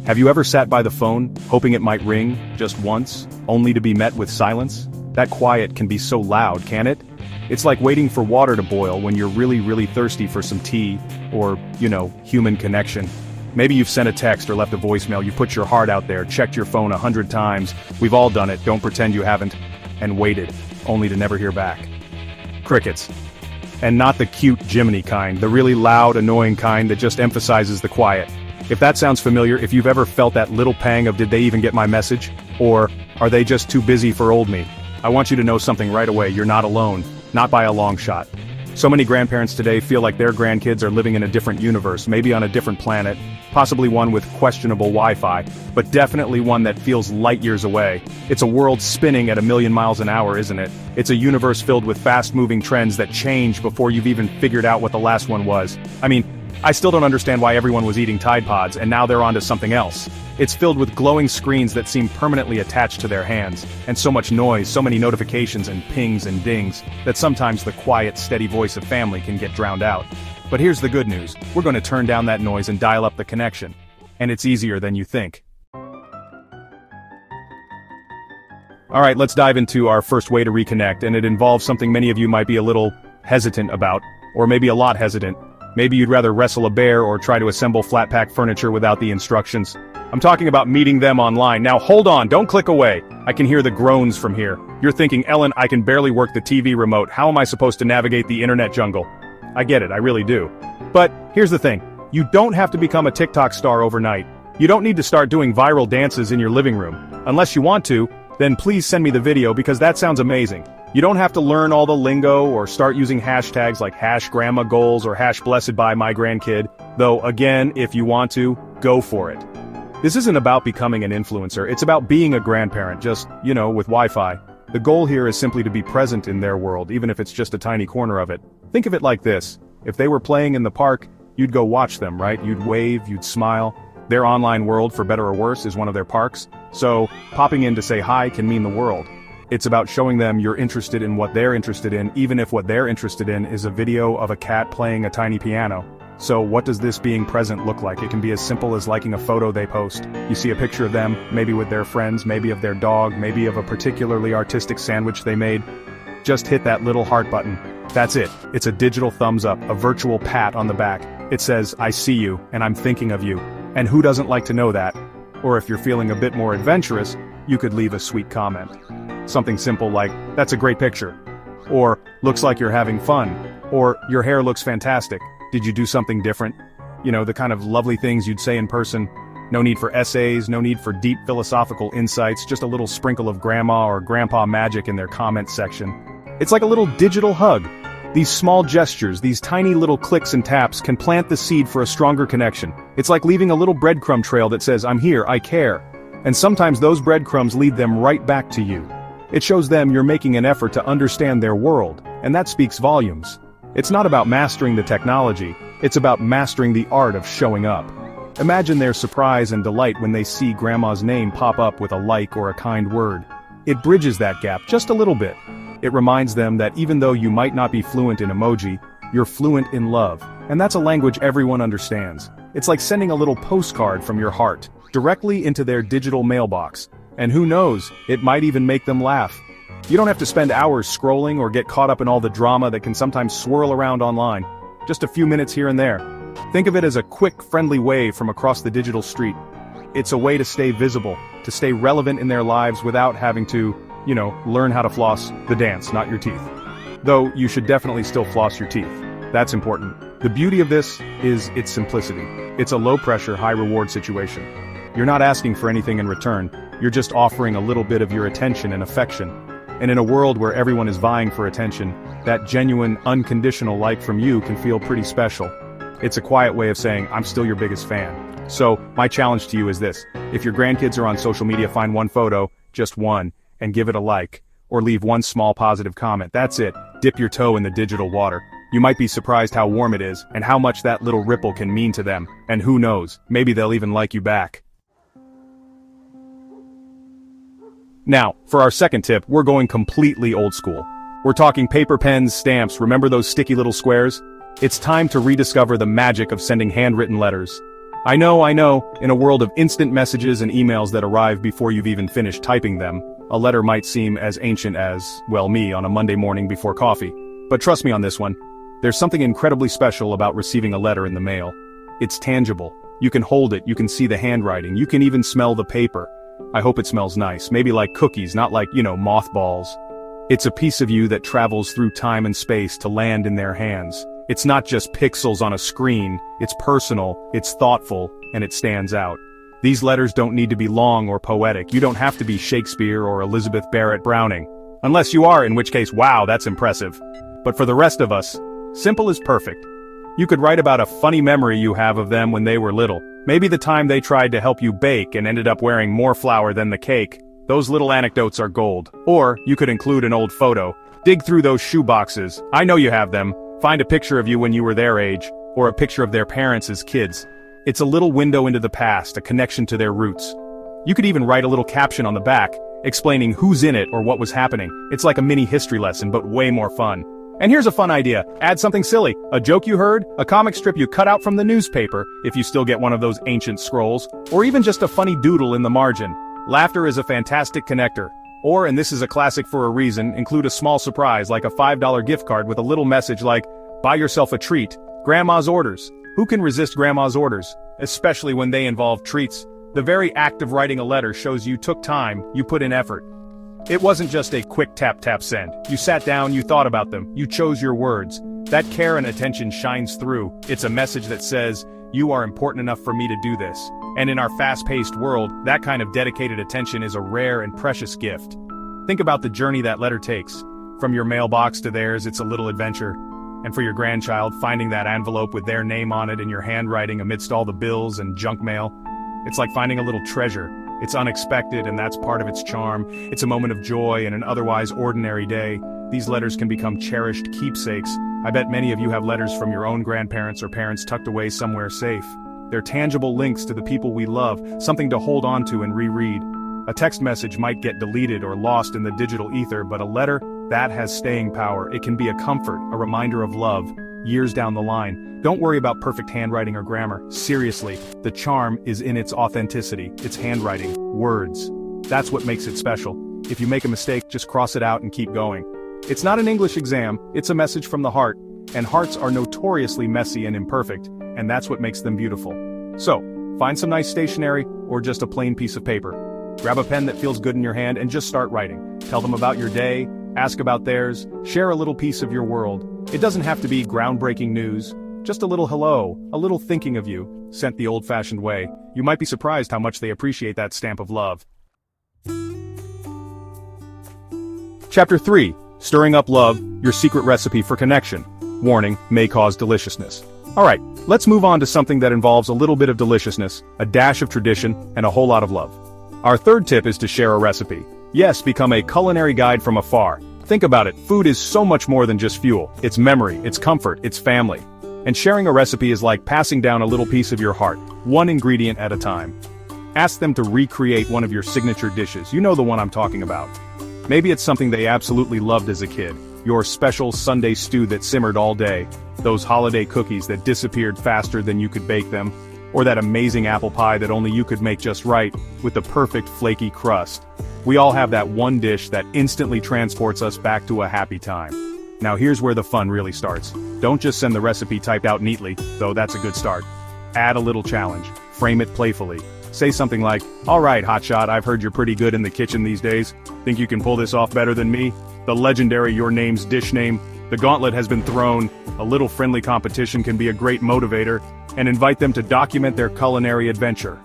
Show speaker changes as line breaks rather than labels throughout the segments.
Have you ever sat by the phone, hoping it might ring, just once, only to be met with silence? That quiet can be so loud, can't it? It's like waiting for water to boil when you're really thirsty for some tea, or, human connection. Maybe you've sent a text or left a voicemail, you put your heart out there, checked your phone 100 times, we've all done it, don't pretend you haven't, and waited, only to never hear back. Crickets. And not the cute Jiminy kind, the really loud, annoying kind that just emphasizes the quiet. If that sounds familiar, if you've ever felt that little pang of did they even get my message? Or, are they just too busy for old me? I want you to know something right away, you're not alone, not by a long shot. So many grandparents today feel like their grandkids are living in a different universe, maybe on a different planet, possibly one with questionable Wi-Fi, but definitely one that feels light years away. It's a world spinning at 1,000,000 miles an hour, isn't it? It's a universe filled with fast-moving trends that change before you've even figured out what the last one was. I still don't understand why everyone was eating Tide Pods and now they're onto something else. It's filled with glowing screens that seem permanently attached to their hands, and so much noise, so many notifications and pings and dings, that sometimes the quiet, steady voice of family can get drowned out. But here's the good news, we're going to turn down that noise and dial up the connection. And it's easier than you think. Alright, let's dive into our first way to reconnect, and it involves something many of you might be a little hesitant about, or maybe a lot hesitant. Maybe you'd rather wrestle a bear or try to assemble flat-pack furniture without the instructions. I'm talking about meeting them online. Now hold on, don't click away. I can hear the groans from here. You're thinking, Ellen, I can barely work the TV remote. How am I supposed to navigate the internet jungle? I get it, I really do. But here's the thing. You don't have to become a TikTok star overnight. You don't need to start doing viral dances in your living room. Unless you want to, then please send me the video because that sounds amazing. You don't have to learn all the lingo or start using hashtags like #grandmagoals or #blessedbymygrandkid, though again, if you want to, go for it. This isn't about becoming an influencer, it's about being a grandparent, just, with Wi-Fi. The goal here is simply to be present in their world, even if it's just a tiny corner of it. Think of it like this. If they were playing in the park, you'd go watch them, right? You'd wave, you'd smile. Their online world, for better or worse, is one of their parks. So, popping in to say hi can mean the world. It's about showing them you're interested in what they're interested in, even if what they're interested in is a video of a cat playing a tiny piano. So what does this being present look like? It can be as simple as liking a photo they post. You see a picture of them, maybe with their friends, maybe of their dog, maybe of a particularly artistic sandwich they made. Just hit that little heart button. That's it. It's a digital thumbs up, a virtual pat on the back. It says, I see you, and I'm thinking of you. And who doesn't like to know that? Or if you're feeling a bit more adventurous, you could leave a sweet comment. Something simple like, that's a great picture. Or, looks like you're having fun. Or, your hair looks fantastic. Did you do something different? The kind of lovely things you'd say in person. No need for essays, no need for deep philosophical insights, just a little sprinkle of grandma or grandpa magic in their comments section. It's like a little digital hug. These small gestures, these tiny little clicks and taps can plant the seed for a stronger connection. It's like leaving a little breadcrumb trail that says, I'm here, I care. And sometimes those breadcrumbs lead them right back to you. It shows them you're making an effort to understand their world, and that speaks volumes. It's not about mastering the technology, it's about mastering the art of showing up. Imagine their surprise and delight when they see grandma's name pop up with a like or a kind word. It bridges that gap just a little bit. It reminds them that even though you might not be fluent in emoji, you're fluent in love, and that's a language everyone understands. It's like sending a little postcard from your heart, directly into their digital mailbox. And who knows, it might even make them laugh. You don't have to spend hours scrolling or get caught up in all the drama that can sometimes swirl around online. Just a few minutes here and there. Think of it as a quick, friendly wave from across the digital street. It's a way to stay visible, to stay relevant in their lives without having to, learn how to floss the dance, not your teeth. Though you should definitely still floss your teeth. That's important. The beauty of this is its simplicity. It's a low-pressure, high-reward situation. You're not asking for anything in return. You're just offering a little bit of your attention and affection. And in a world where everyone is vying for attention, that genuine, unconditional like from you can feel pretty special. It's a quiet way of saying, I'm still your biggest fan. So, my challenge to you is this. If your grandkids are on social media, find one photo, just one, and give it a like. Or leave one small positive comment. That's it. Dip your toe in the digital water. You might be surprised how warm it is, and how much that little ripple can mean to them. And who knows, maybe they'll even like you back. Now, for our second tip, we're going completely old school. We're talking paper pens, stamps, remember those sticky little squares? It's time to rediscover the magic of sending handwritten letters. I know, in a world of instant messages and emails that arrive before you've even finished typing them, a letter might seem as ancient as, well, me on a Monday morning before coffee. But trust me on this one, there's something incredibly special about receiving a letter in the mail. It's tangible. You can hold it, you can see the handwriting, you can even smell the paper. I hope it smells nice, maybe like cookies, not like, mothballs. It's a piece of you that travels through time and space to land in their hands. It's not just pixels on a screen, it's personal, it's thoughtful, and it stands out. These letters don't need to be long or poetic. You don't have to be Shakespeare or Elizabeth Barrett Browning. Unless you are, in which case, wow, that's impressive. But for the rest of us, simple is perfect. You could write about a funny memory you have of them when they were little. Maybe the time they tried to help you bake and ended up wearing more flour than the cake. Those little anecdotes are gold. Or, you could include an old photo. Dig through those shoe boxes. I know you have them. Find a picture of you when you were their age, or a picture of their parents as kids. It's a little window into the past, a connection to their roots. You could even write a little caption on the back, explaining who's in it or what was happening. It's like a mini history lesson, but way more fun. And here's a fun idea. Add something silly. A joke you heard, a comic strip you cut out from the newspaper, if you still get one of those ancient scrolls, or even just a funny doodle in the margin. Laughter is a fantastic connector. Or, and this is a classic for a reason, include a small surprise like a $5 gift card with a little message like, buy yourself a treat, Grandma's orders. Who can resist Grandma's orders? Especially when they involve treats. The very act of writing a letter shows you took time, you put in effort. It wasn't just a quick tap send. You sat down, you thought about them, you chose your words. That care and attention shines through. It's a message that says, you are important enough for me to do this. And in our fast-paced world, that kind of dedicated attention is a rare and precious gift. Think about the journey that letter takes. From your mailbox to theirs, it's a little adventure. And for your grandchild, finding that envelope with their name on it in your handwriting amidst all the bills and junk mail, it's like finding a little treasure. It's unexpected, and that's part of its charm. It's a moment of joy in an otherwise ordinary day. These letters can become cherished keepsakes. I bet many of you have letters from your own grandparents or parents tucked away somewhere safe. They're tangible links to the people we love, something to hold on to and reread. A text message might get deleted or lost in the digital ether, but a letter, that has staying power. It can be a comfort, a reminder of love, years down the line. Don't worry about perfect handwriting or grammar. Seriously, the charm is in its authenticity, its handwriting, words. That's what makes it special. If you make a mistake, just cross it out and keep going. It's not an English exam, it's a message from the heart, and hearts are notoriously messy and imperfect, and that's what makes them beautiful. So, find some nice stationery, or just a plain piece of paper. Grab a pen that feels good in your hand and just start writing. Tell them about your day, ask about theirs, share a little piece of your world. It doesn't have to be groundbreaking news, just a little hello, a little thinking of you, sent the old-fashioned way. You might be surprised how much they appreciate that stamp of love. Chapter 3. Stirring up love, your secret recipe for connection. Warning, may cause deliciousness. Alright, let's move on to something that involves a little bit of deliciousness, a dash of tradition, and a whole lot of love. Our third tip is to share a recipe. Yes, become a culinary guide from afar. Think about it, food is so much more than just fuel. It's memory, it's comfort, it's family. And sharing a recipe is like passing down a little piece of your heart, one ingredient at a time. Ask them to recreate one of your signature dishes. You know the one I'm talking about. Maybe it's something they absolutely loved as a kid. Your special Sunday stew that simmered all day. Those holiday cookies that disappeared faster than you could bake them. Or that amazing apple pie that only you could make just right, with the perfect flaky crust. We all have that one dish that instantly transports us back to a happy time. Now here's where the fun really starts. Don't just send the recipe typed out neatly, though that's a good start. Add a little challenge. Frame it playfully. Say something like, alright hotshot, I've heard you're pretty good in the kitchen these days. Think you can pull this off better than me? The legendary Your Name's dish name. The gauntlet has been thrown. A little friendly competition can be a great motivator. And invite them to document their culinary adventure.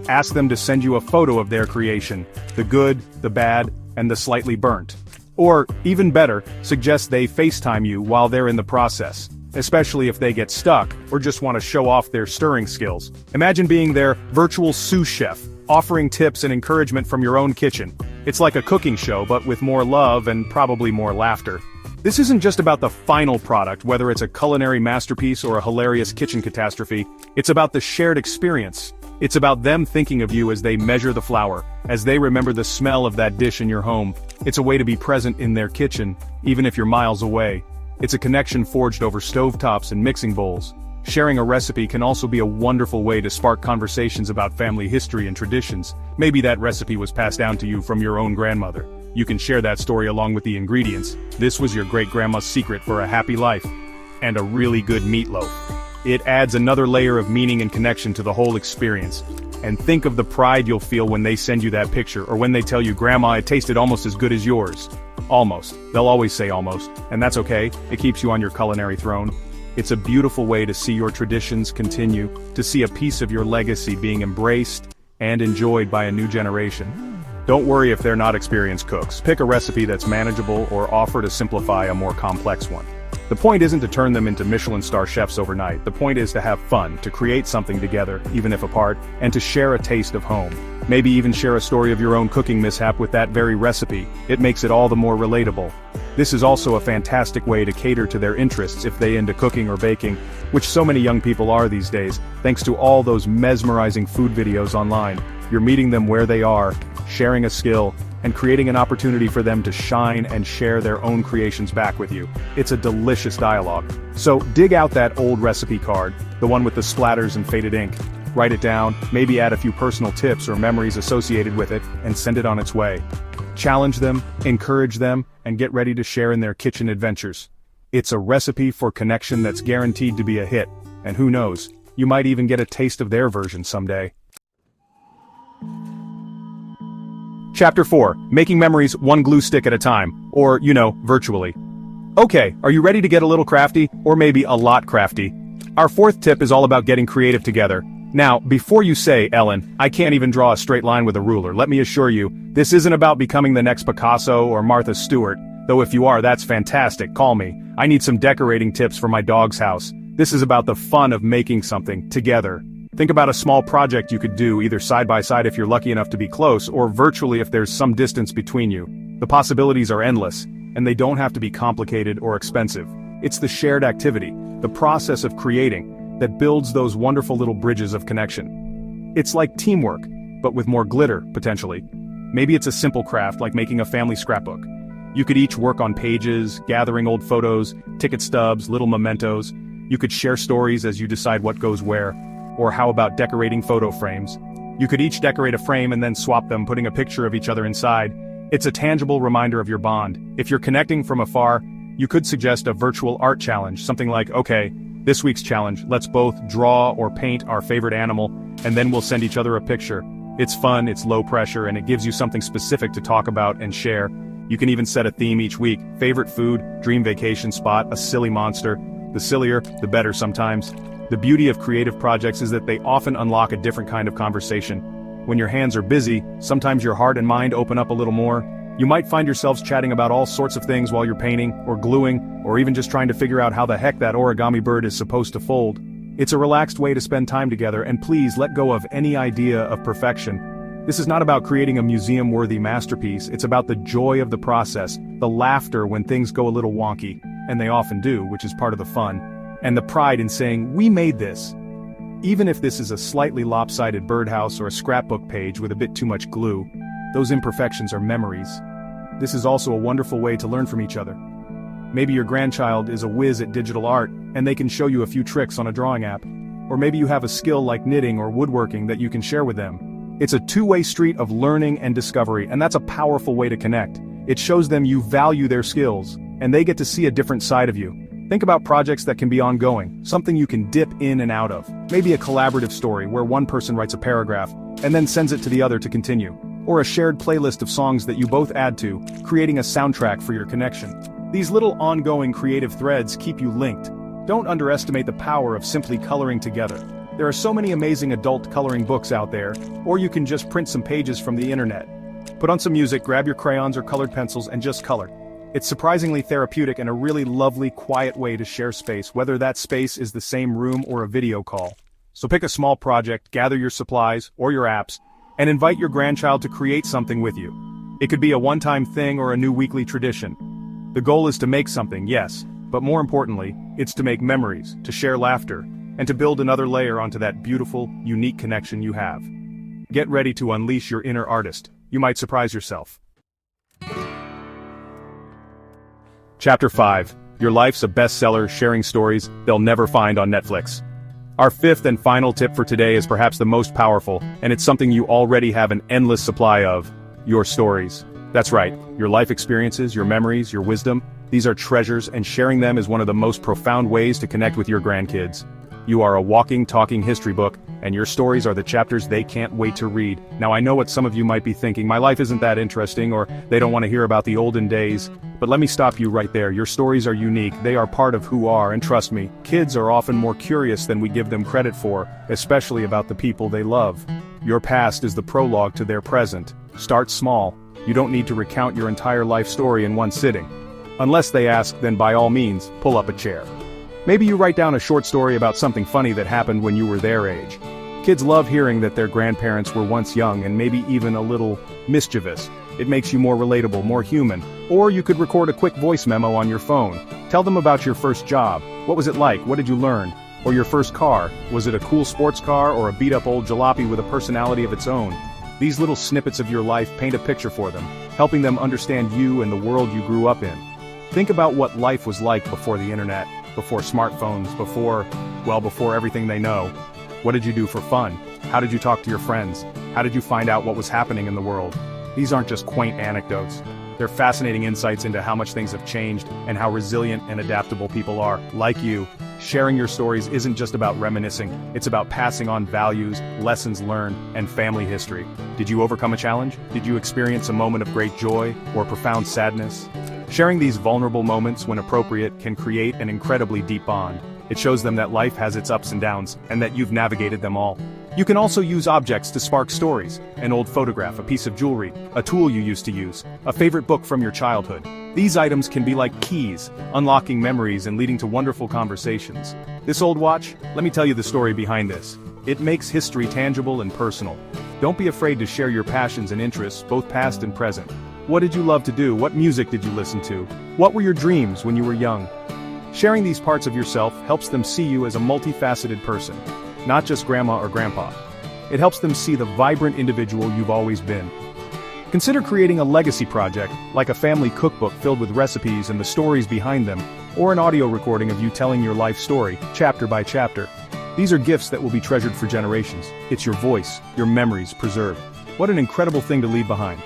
Ask them to send you a photo of their creation. The good, the bad, and the slightly burnt. Or, even better, suggest they FaceTime you while they're in the process. Especially if they get stuck, or just want to show off their stirring skills. Imagine being their virtual sous chef, offering tips and encouragement from your own kitchen. It's like a cooking show, but with more love and probably more laughter. This isn't just about the final product, whether it's a culinary masterpiece or a hilarious kitchen catastrophe. It's about the shared experience. It's about them thinking of you as they measure the flour, as they remember the smell of that dish in your home. It's a way to be present in their kitchen, even if you're miles away. It's a connection forged over stovetops and mixing bowls. Sharing a recipe can also be a wonderful way to spark conversations about family history and traditions. Maybe that recipe was passed down to you from your own grandmother. You can share that story along with the ingredients. This was your great-grandma's secret for a happy life. And a really good meatloaf. It adds another layer of meaning and connection to the whole experience. And think of the pride you'll feel when they send you that picture, or when they tell you, "Grandma, it tasted almost as good as yours." Almost. They'll always say almost, and that's okay. It keeps you on your culinary throne. It's a beautiful way to see your traditions continue, to see a piece of your legacy being embraced and enjoyed by a new generation. Don't worry if they're not experienced cooks. Pick a recipe that's manageable or offer to simplify a more complex one. The point isn't to turn them into Michelin star chefs overnight. The point is to have fun, to create something together, even if apart, and to share a taste of home. Maybe even share a story of your own cooking mishap with that very recipe. It makes it all the more relatable. This is also a fantastic way to cater to their interests if they into cooking or baking, which so many young people are these days, thanks to all those mesmerizing food videos online. You're meeting them where they are, sharing a skill, and creating an opportunity for them to shine and share their own creations back with you. It's a delicious dialogue. So dig out that old recipe card, the one with the splatters and faded ink. Write it down, maybe add a few personal tips or memories associated with it, and send it on its way. Challenge them, encourage them, and get ready to share in their kitchen adventures. It's a recipe for connection that's guaranteed to be a hit, and who knows, you might even get a taste of their version someday. Chapter 4. Making memories one glue stick at a time, or, virtually. Okay, are you ready to get a little crafty, or maybe a lot crafty? Our fourth tip is all about getting creative together. Now, before you say, "Ellen, I can't even draw a straight line with a ruler," let me assure you, this isn't about becoming the next Picasso or Martha Stewart, though if you are, that's fantastic, call me. I need some decorating tips for my dog's house. This is about the fun of making something, together. Think about a small project you could do either side by side if you're lucky enough to be close, or virtually if there's some distance between you. The possibilities are endless, and they don't have to be complicated or expensive. It's the shared activity, the process of creating, that builds those wonderful little bridges of connection. It's like teamwork, but with more glitter, potentially. Maybe it's a simple craft like making a family scrapbook. You could each work on pages, gathering old photos, ticket stubs, little mementos. You could share stories as you decide what goes where. Or how about decorating photo frames? You could each decorate a frame and then swap them, putting a picture of each other inside. It's a tangible reminder of your bond. If you're connecting from afar, you could suggest a virtual art challenge, something like, okay, this week's challenge, let's both draw or paint our favorite animal, and then we'll send each other a picture. It's fun, it's low pressure, and it gives you something specific to talk about and share. You can even set a theme each week: favorite food, dream vacation spot, a silly monster. The sillier, the better sometimes. The beauty of creative projects is that they often unlock a different kind of conversation. When your hands are busy, sometimes your heart and mind open up a little more. You might find yourselves chatting about all sorts of things while you're painting, or gluing, or even just trying to figure out how the heck that origami bird is supposed to fold. It's a relaxed way to spend time together, and please let go of any idea of perfection. This is not about creating a museum-worthy masterpiece, it's about the joy of the process, the laughter when things go a little wonky, and they often do, which is part of the fun. And the pride in saying, "We made this." Even if this is a slightly lopsided birdhouse or a scrapbook page with a bit too much glue, those imperfections are memories. This is also a wonderful way to learn from each other. Maybe your grandchild is a whiz at digital art, and they can show you a few tricks on a drawing app. Or maybe you have a skill like knitting or woodworking that you can share with them. It's a two-way street of learning and discovery, and that's a powerful way to connect. It shows them you value their skills, and they get to see a different side of you. Think about projects that can be ongoing, something you can dip in and out of. Maybe a collaborative story where one person writes a paragraph, and then sends it to the other to continue. Or a shared playlist of songs that you both add to, creating a soundtrack for your connection. These little ongoing creative threads keep you linked. Don't underestimate the power of simply coloring together. There are so many amazing adult coloring books out there, or you can just print some pages from the internet. Put on some music, grab your crayons or colored pencils, and just color. It's surprisingly therapeutic and a really lovely, quiet way to share space, whether that space is the same room or a video call. So pick a small project, gather your supplies, or your apps, and invite your grandchild to create something with you. It could be a one-time thing or a new weekly tradition. The goal is to make something, yes, but more importantly, it's to make memories, to share laughter, and to build another layer onto that beautiful, unique connection you have. Get ready to unleash your inner artist. You might surprise yourself. Chapter 5. Your life's a bestseller, sharing stories they'll never find on Netflix. Our fifth and final tip for today is perhaps the most powerful, and it's something you already have an endless supply of: your stories. That's right, your life experiences, your memories, your wisdom. These are treasures, and sharing them is one of the most profound ways to connect with your grandkids. You are a walking, talking history book, and your stories are the chapters they can't wait to read. Now I know what some of you might be thinking: my life isn't that interesting, or they don't want to hear about the olden days. But let me stop you right there. Your stories are unique, they are part of who are, and trust me, kids are often more curious than we give them credit for, especially about the people they love. Your past is the prologue to their present. Start small. You don't need to recount your entire life story in one sitting. Unless they ask, then by all means, pull up a chair. Maybe you write down a short story about something funny that happened when you were their age. Kids love hearing that their grandparents were once young and maybe even a little mischievous. It makes you more relatable, more human. Or you could record a quick voice memo on your phone. Tell them about your first job. What was it like? What did you learn? Or your first car. Was it a cool sports car or a beat-up old jalopy with a personality of its own? These little snippets of your life paint a picture for them, helping them understand you and the world you grew up in. Think about what life was like before the internet, before smartphones, before everything they know. What did you do for fun? How did you talk to your friends? How did you find out what was happening in the world? These aren't just quaint anecdotes. They're fascinating insights into how much things have changed and how resilient and adaptable people are. Like you, sharing your stories isn't just about reminiscing, it's about passing on values, lessons learned, and family history. Did you overcome a challenge? Did you experience a moment of great joy or profound sadness? Sharing these vulnerable moments when appropriate can create an incredibly deep bond. It shows them that life has its ups and downs, and that you've navigated them all. You can also use objects to spark stories: an old photograph, a piece of jewelry, a tool you used to use, a favorite book from your childhood. These items can be like keys, unlocking memories and leading to wonderful conversations. This old watch? Let me tell you the story behind this. It makes history tangible and personal. Don't be afraid to share your passions and interests, both past and present. What did you love to do? What music did you listen to? What were your dreams when you were young? Sharing these parts of yourself helps them see you as a multifaceted person, not just grandma or grandpa. It helps them see the vibrant individual you've always been. Consider creating a legacy project, like a family cookbook filled with recipes and the stories behind them, or an audio recording of you telling your life story, chapter by chapter. These are gifts that will be treasured for generations. It's your voice, your memories preserved. What an incredible thing to leave behind.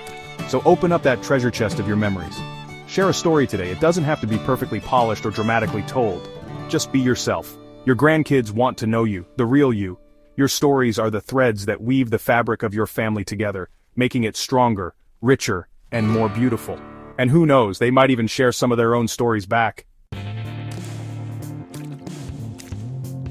So open up that treasure chest of your memories. Share a story today. It doesn't have to be perfectly polished or dramatically told. Just be yourself. Your grandkids want to know you, the real you. Your stories are the threads that weave the fabric of your family together, making it stronger, richer, and more beautiful. And who knows, they might even share some of their own stories back.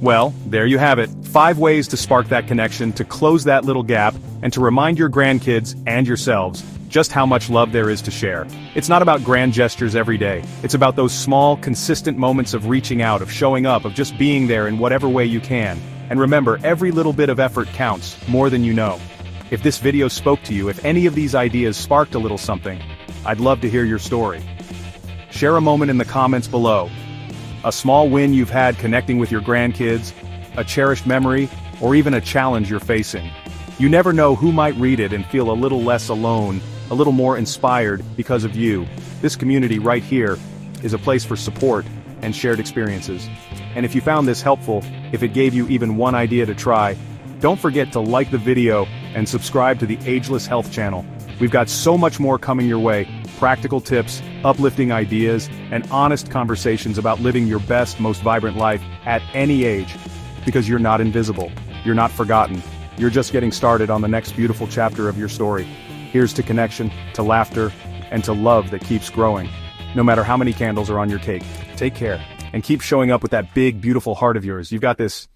Well, there you have it. 5 ways to spark that connection, to close that little gap, and to remind your grandkids and yourselves just how much love there is to share. It's not about grand gestures every day. It's about those small, consistent moments of reaching out, of showing up, of just being there in whatever way you can. And remember, every little bit of effort counts, more than you know. If this video spoke to you, if any of these ideas sparked a little something, I'd love to hear your story. Share a moment in the comments below. A small win you've had connecting with your grandkids, a cherished memory, or even a challenge you're facing. You never know who might read it and feel a little less alone, a little more inspired because of you. This community right here is a place for support and shared experiences. And if you found this helpful, if it gave you even one idea to try, don't forget to like the video and subscribe to the Ageless Health channel. We've got so much more coming your way: practical tips, uplifting ideas, and honest conversations about living your best, most vibrant life at any age. Because you're not invisible, you're not forgotten, you're just getting started on the next beautiful chapter of your story. Here's to connection, to laughter, and to love that keeps growing. No matter how many candles are on your cake, take care, and keep showing up with that big, beautiful heart of yours. You've got this.